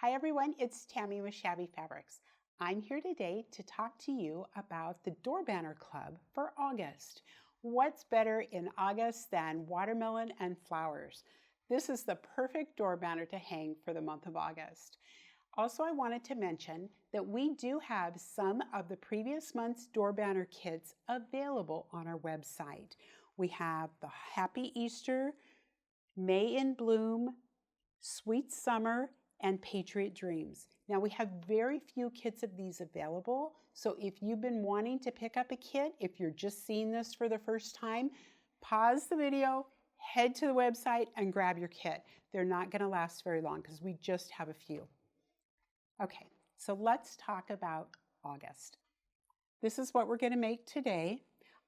Hi everyone, it's Tammy with Shabby Fabrics. I'm here today to talk to you about the Door Banner Club for August. What's better in August than watermelon and flowers? This is the perfect door banner to hang for the month of August. Also, I wanted to mention that we do have some of the previous month's door banner kits available on our website. We have the Happy Easter, May in Bloom, Sweet Summer, and Patriot Dreams. Now we have very few kits of these available, so if you've been wanting to pick up a kit, if you're just seeing this for the first time, pause the video, head to the website and grab your kit. They're not going to last very long because we just have a few. Okay, so let's talk about August. This is what we're going to make today.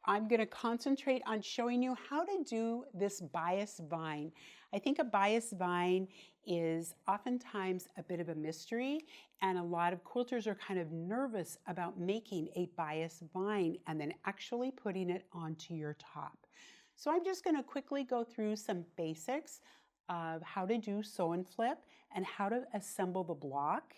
I'm going to concentrate on showing you how to do this bias vine. I think a bias vine is oftentimes a bit of a mystery, and a lot of quilters are kind of nervous about making a bias vine and then actually putting it onto your top. So I'm just going to quickly go through some basics of how to do sew and flip and how to assemble the block,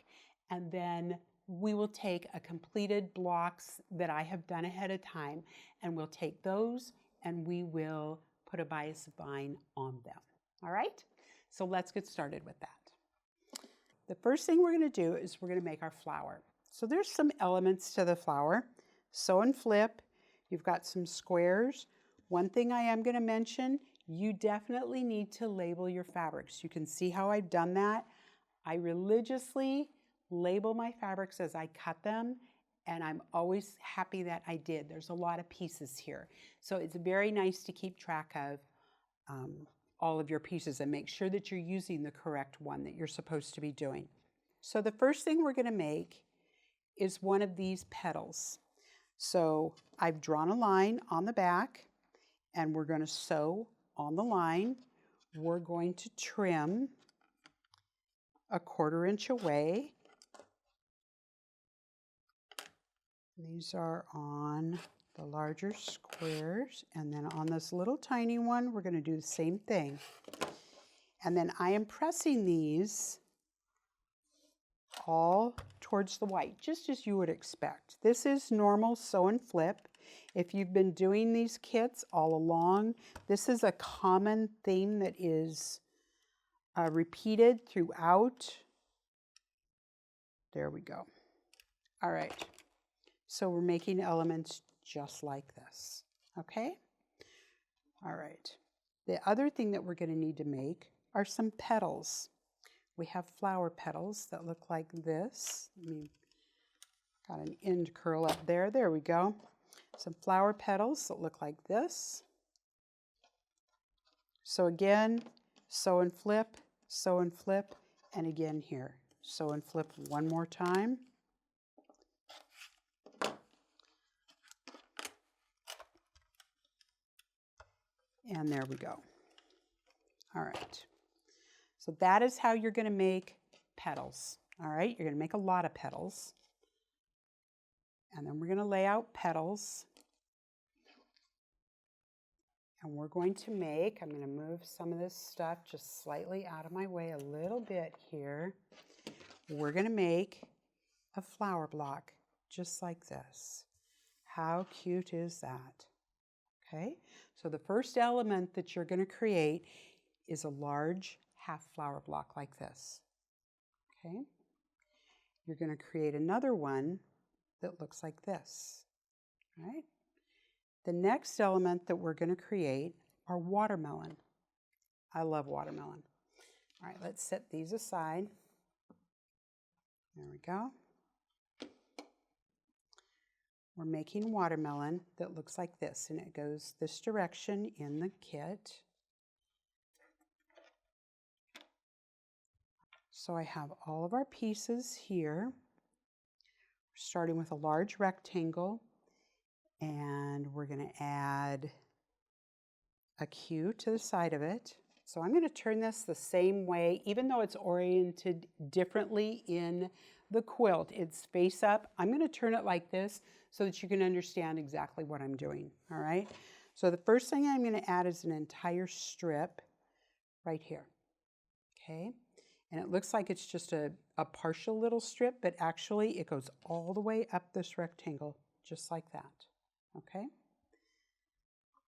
and then we will take a completed blocks that I have done ahead of time, and we'll take those and we will put a bias vine on them. All right, so let's get started with that. The first thing we're going to do is we're going to make our flower. So there's some elements to the flower. Sew and flip. You've got some squares. One thing I am going to mention, you definitely need to label your fabrics. You can see how I've done that. I religiously label my fabrics as I cut them, and I'm always happy that I did. There's a lot of pieces here, so it's very nice to keep track of all of your pieces and make sure that you're using the correct one that you're supposed to be doing. So the first thing we're going to make is one of these petals. So I've drawn a line on the back and we're going to sew on the line. We're going to trim 1/4 inch away. These are on the larger squares, and then on this little tiny one we're going to do the same thing. And then I am pressing these all towards the white, just as you would expect. This is normal sew and flip. If you've been doing these kits all along, this is a common theme that is repeated throughout. There we go. All right. So we're making elements just like this, okay? All right. The other thing that we're going to need to make are some petals. We have flower petals that look like this. Got an end curl up there. There we go. Some flower petals that look like this. So again, sew and flip, and again here. Sew and flip one more time. And there we go. All right. So that is how you're going to make petals. All right. You're going to make a lot of petals. And then we're going to lay out petals. And we're going to make, I'm going to move some of this stuff just slightly out of my way a little bit here. We're going to make a flower block just like this. How cute is that? Okay, so the first element that you're going to create is a large half flower block like this. Okay, you're going to create another one that looks like this. All right, the next element that we're going to create are watermelon. I love watermelon. All right, let's set these aside. There we go. We're making watermelon that looks like this, and it goes this direction in the kit. So I have all of our pieces here. We're starting with a large rectangle, and we're going to add a Q to the side of it. So I'm going to turn this the same way, even though it's oriented differently in the quilt. It's face up. I'm going to turn it like this so that you can understand exactly what I'm doing. All right. So the first thing I'm going to add is an entire strip right here. Okay. And it looks like it's just a partial little strip, but actually it goes all the way up this rectangle, just like that, okay?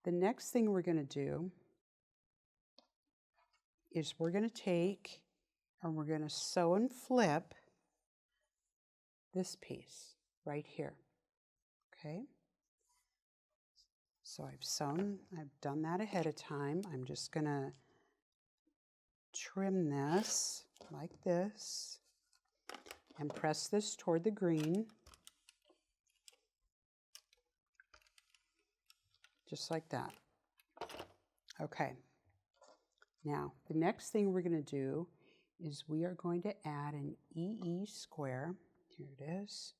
The next thing we're going to do is we're going to take and we're going to sew and flip this piece right here, okay? So I've done that ahead of time. I'm just going to trim this like this and press this toward the green, just like that. Okay. Now, the next thing we're going to do is we are going to add an EE square. Here it is.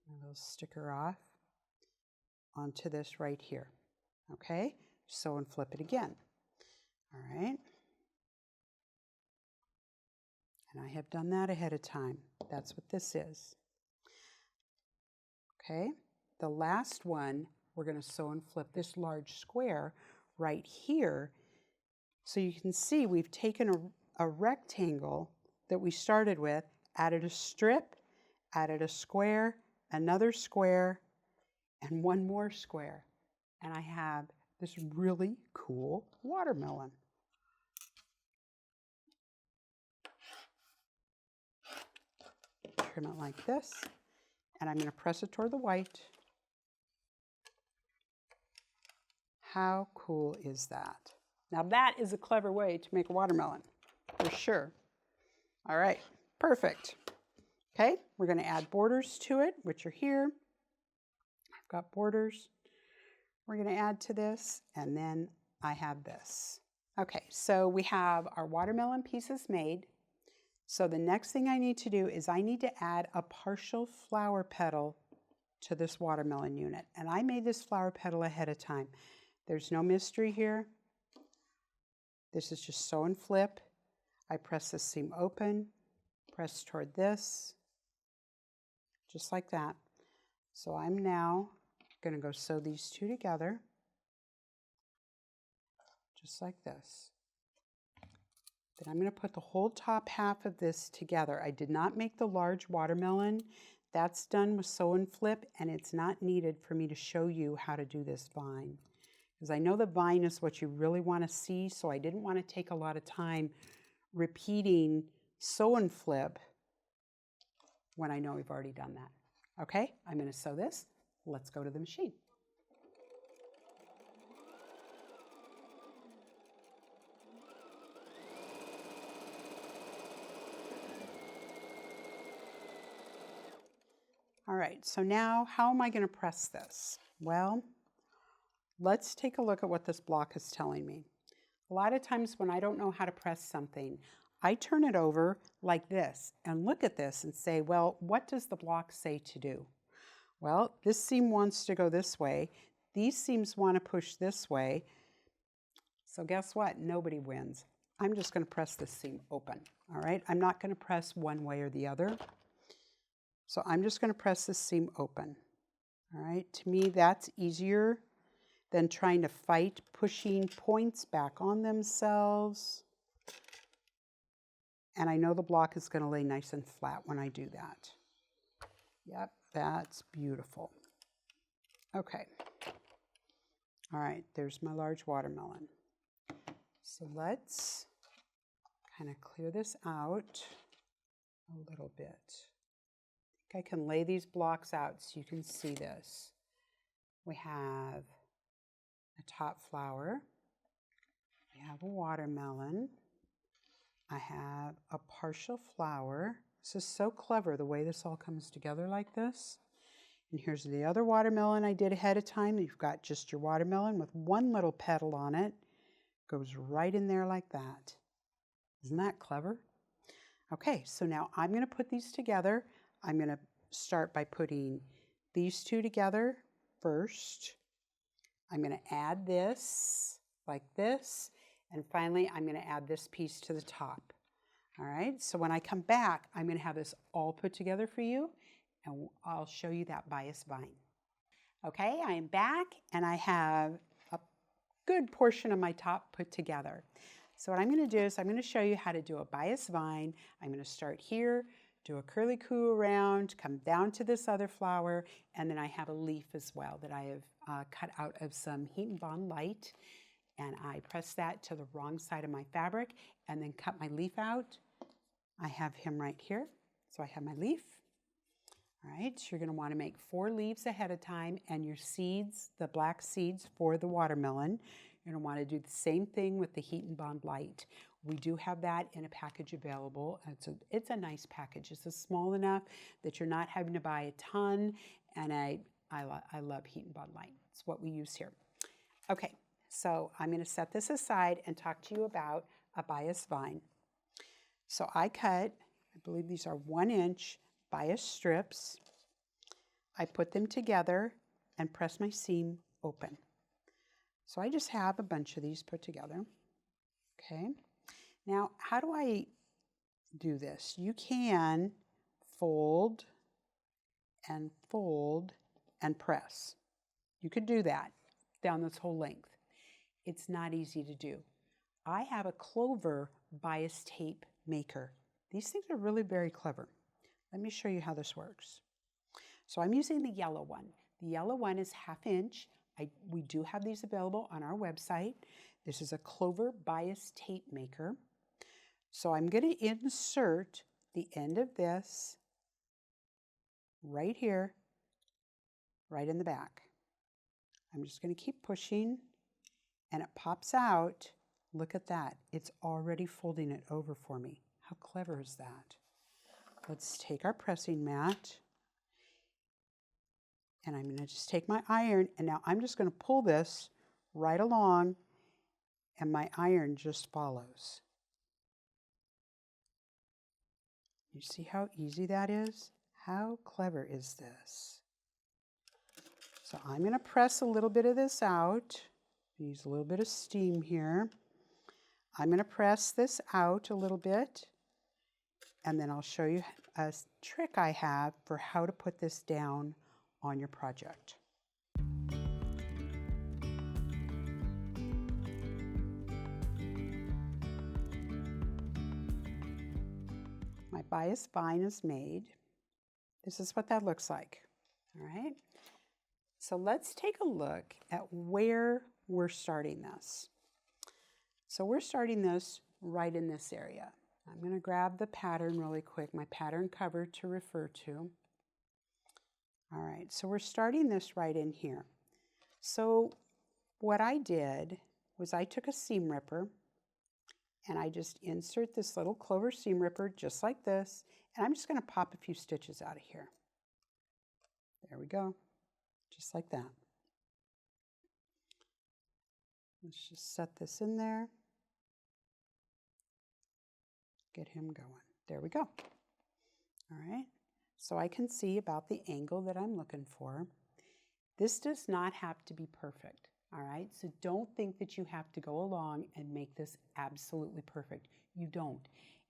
A little sticker off onto this right here. Okay? Sew and flip it again. All right. And I have done that ahead of time. That's what this is. Okay? The last one, we're going to sew and flip this large square right here. So you can see we've taken a rectangle that we started with, added a strip, added a square, another square, and one more square. And I have this really cool watermelon. Trim it like this, and I'm going to press it toward the white. How cool is that? Now that is a clever way to make a watermelon, for sure. All right, perfect. Okay, we're going to add borders to it, which are here. I've got borders. We're going to add to this, and then I have this. Okay, so we have our watermelon pieces made. So the next thing I need to do is I need to add a partial flower petal to this watermelon unit. And I made this flower petal ahead of time. There's no mystery here. This is just sew and flip. I press the seam open, press toward this, just like that. So I'm now going to go sew these two together, just like this. Then I'm going to put the whole top half of this together. I did not make the large watermelon. That's done with sew and flip, and it's not needed for me to show you how to do this vine. Because I know the vine is what you really want to see, so I didn't want to take a lot of time repeating sew and flip when I know we've already done that. Okay, I'm going to sew this. Let's go to the machine. All right, so now how am I going to press this? Well, let's take a look at what this block is telling me. A lot of times when I don't know how to press something, I turn it over like this and look at this and say, well, what does the block say to do? Well, this seam wants to go this way. These seams want to push this way. So guess what? Nobody wins. I'm just going to press this seam open. All right, I'm not going to press one way or the other. So I'm just going to press this seam open. All right, to me that's easier than trying to fight pushing points back on themselves. And I know the block is going to lay nice and flat when I do that. Yep, that's beautiful. Okay. All right, there's my large watermelon. So let's kind of clear this out a little bit. I think I can lay these blocks out so you can see this. We have a top flower. We have a watermelon. I have a partial flower. This is so clever, the way this all comes together like this. And here's the other watermelon I did ahead of time. You've got just your watermelon with one little petal on it. Goes right in there like that. Isn't that clever? Okay, so now I'm going to put these together. I'm going to start by putting these two together first. I'm going to add this like this. And finally, I'm going to add this piece to the top. All right, so when I come back, I'm going to have this all put together for you, and I'll show you that bias vine. Okay, I am back, and I have a good portion of my top put together. So what I'm going to do is I'm going to show you how to do a bias vine. I'm going to start here, do a curly-coo around, come down to this other flower, and then I have a leaf as well that I have cut out of some Heat and Bond Light, and I press that to the wrong side of my fabric and then cut my leaf out. I have him right here, so I have my leaf. All right, so you're going to want to make 4 leaves ahead of time, and your seeds, the black seeds for the watermelon, you're going to want to do the same thing with the Heat and Bond Light. We do have that in a package available. It's a nice package. It's small enough that you're not having to buy a ton, and I love Heat and Bond Light. It's what we use here. Okay, so I'm going to set this aside and talk to you about a bias vine. So I cut, I believe these are 1-inch bias strips. I put them together and press my seam open. So I just have a bunch of these put together. Okay. Now, how do I do this? You can fold and press. You could do that down this whole length. It's not easy to do. I have a clover bias tape maker. These things are really very clever. Let me show you how this works. So I'm using the yellow one. The yellow one is 1/2 inch. We do have these available on our website. This is a clover bias tape maker. So I'm going to insert the end of this right here, right in the back. I'm just going to keep pushing, and it pops out. Look at that. It's already folding it over for me. How clever is that? Let's take our pressing mat, and I'm going to just take my iron, and now I'm just going to pull this right along, and my iron just follows. You see how easy that is? How clever is this? So I'm going to press a little bit of this out. Use a little bit of steam here. I'm going to press this out a little bit, and then I'll show you a trick I have for how to put this down on your project. My bias vine is made. This is what that looks like. All right. So let's take a look at where we're starting this. So we're starting this right in this area. I'm going to grab the pattern really quick, my pattern cover to refer to. All right, so we're starting this right in here. So what I did was I took a seam ripper and I just insert this little clover seam ripper just like this, and I'm just going to pop a few stitches out of here. There we go, just like that. Let's just set this in there. Get him going. There we go. All right, so I can see about the angle that I'm looking for. This does not have to be perfect, all right? So don't think that you have to go along and make this absolutely perfect. You don't.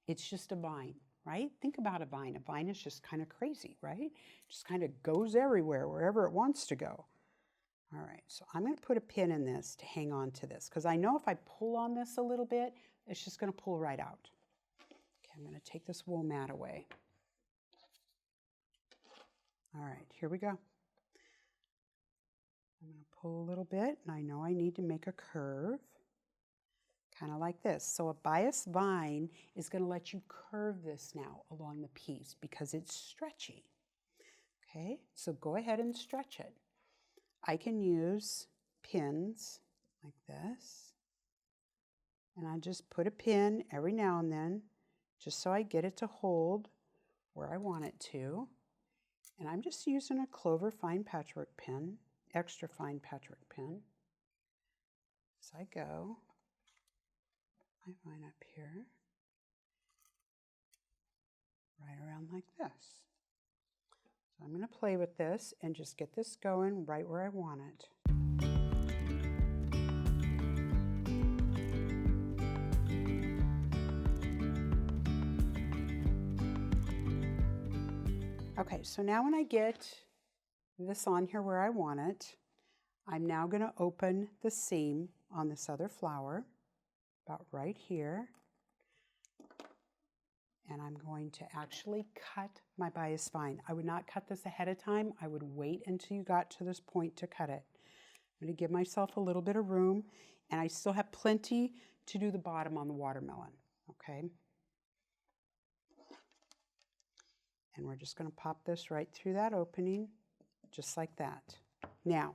It's just a vine, right? Think about a vine. A vine is just kind of crazy, right? Just kind of goes everywhere, wherever it wants to go. All right, so I'm going to put a pin in this to hang on to this, because I know if I pull on this a little bit, it's just going to pull right out. Okay, I'm going to take this wool mat away. All right, here we go. I'm going to pull a little bit, and I know I need to make a curve, kind of like this. So a bias vine is going to let you curve this now along the piece because it's stretchy. Okay, so go ahead and stretch it. I can use pins like this, and I just put a pin every now and then just so I get it to hold where I want it to. And I'm just using a clover fine patchwork pin, extra fine patchwork pin. As I go, I line up here, right around like this. So I'm going to play with this and just get this going right where I want it. Okay, so now when I get this on here where I want it, I'm now going to open the seam on this other flower. about right here. And I'm going to actually cut my bias vine. I would not cut this ahead of time. I would wait until you got to this point to cut it. I'm going to give myself a little bit of room, and I still have plenty to do the bottom on the watermelon, okay? And we're just going to pop this right through that opening, just like that. Now,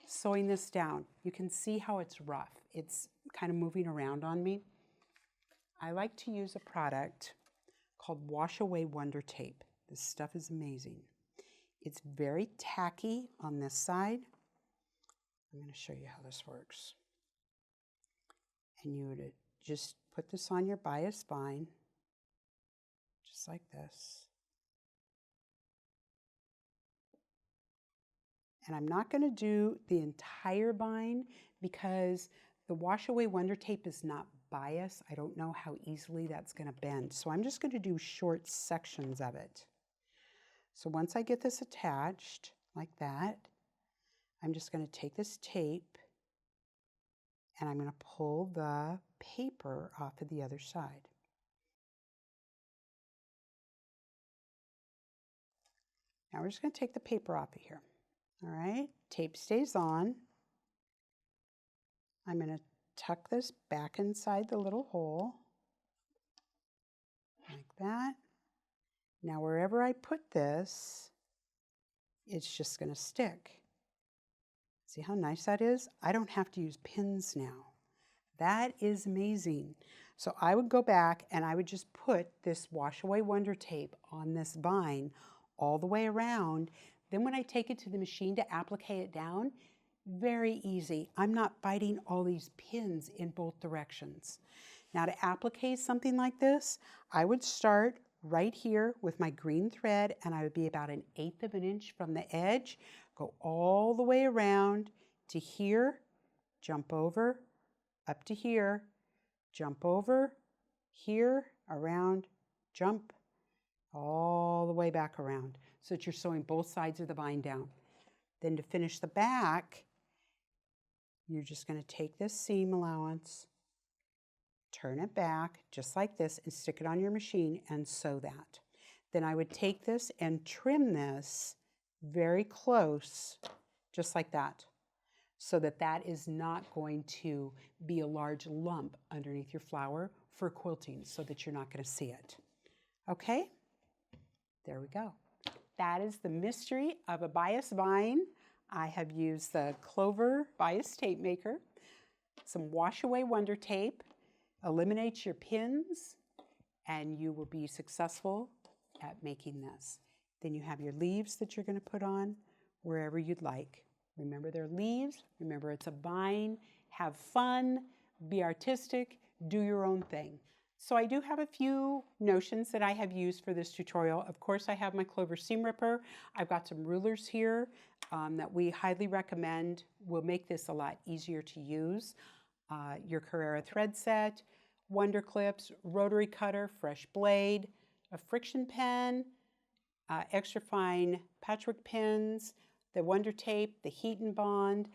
sewing this down, you can see how it's rough. It's kind of moving around on me. I like to use a product called Wash Away Wonder Tape. This stuff is amazing. It's very tacky on this side. I'm going to show you how this works. And you would just put this on your bias vine, just like this. And I'm not going to do the entire vine because the Wash Away Wonder Tape is not bias. I don't know how easily that's going to bend. So I'm just going to do short sections of it. So once I get this attached like that, I'm just going to take this tape and I'm going to pull the paper off of the other side. Now we're just going to take the paper off of here. All right, tape stays on. I'm going to tuck this back inside the little hole, like that. Now wherever I put this, it's just going to stick. See how nice that is? I don't have to use pins now. That is amazing. So I would go back and I would just put this Wash Away Wonder Tape on this vine all the way around. Then when I take it to the machine to applique it down, very easy. I'm not biting all these pins in both directions. Now to applique something like this, I would start right here with my green thread and I would be about 1/8 of an inch from the edge, go all the way around to here, jump over, up to here, jump over, here, around, jump, all the way back around so that you're sewing both sides of the vine down. Then to finish the back, you're just going to take this seam allowance, turn it back just like this and stick it on your machine and sew that. Then I would take this and trim this very close, just like that, so that that is not going to be a large lump underneath your flower for quilting so that you're not going to see it. Okay, there we go. That is the mystery of a bias vine. I have used the Clover bias tape maker, some Wash Away Wonder Tape, eliminates your pins, and you will be successful at making this. Then you have your leaves that you're going to put on wherever you'd like. Remember they're leaves, remember it's a vine, have fun, be artistic, do your own thing. So I do have a few notions that I have used for this tutorial. Of course, I have my Clover seam ripper. I've got some rulers here that we highly recommend will make this a lot easier to use. Your Carrera thread set, Wonder clips, rotary cutter, fresh blade, a friction pen, extra fine patchwork pins, the Wonder tape, the heat and bond,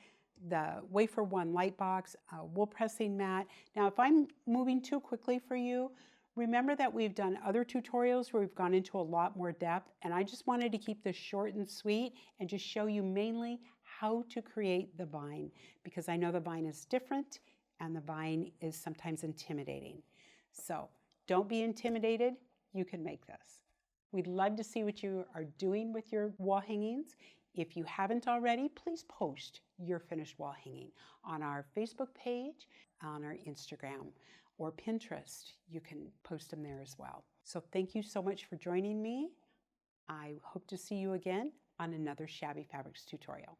the wafer one light box, wool pressing mat. Now, if I'm moving too quickly for you, remember that we've done other tutorials where we've gone into a lot more depth, and I just wanted to keep this short and sweet and just show you mainly how to create the vine, because I know the vine is different and the vine is sometimes intimidating. So don't be intimidated, you can make this. We'd love to see what you are doing with your wall hangings. If you haven't already, please post your finished wall hanging on our Facebook page, on our Instagram, or Pinterest. You can post them there as well. So thank you so much for joining me. I hope to see you again on another Shabby Fabrics tutorial.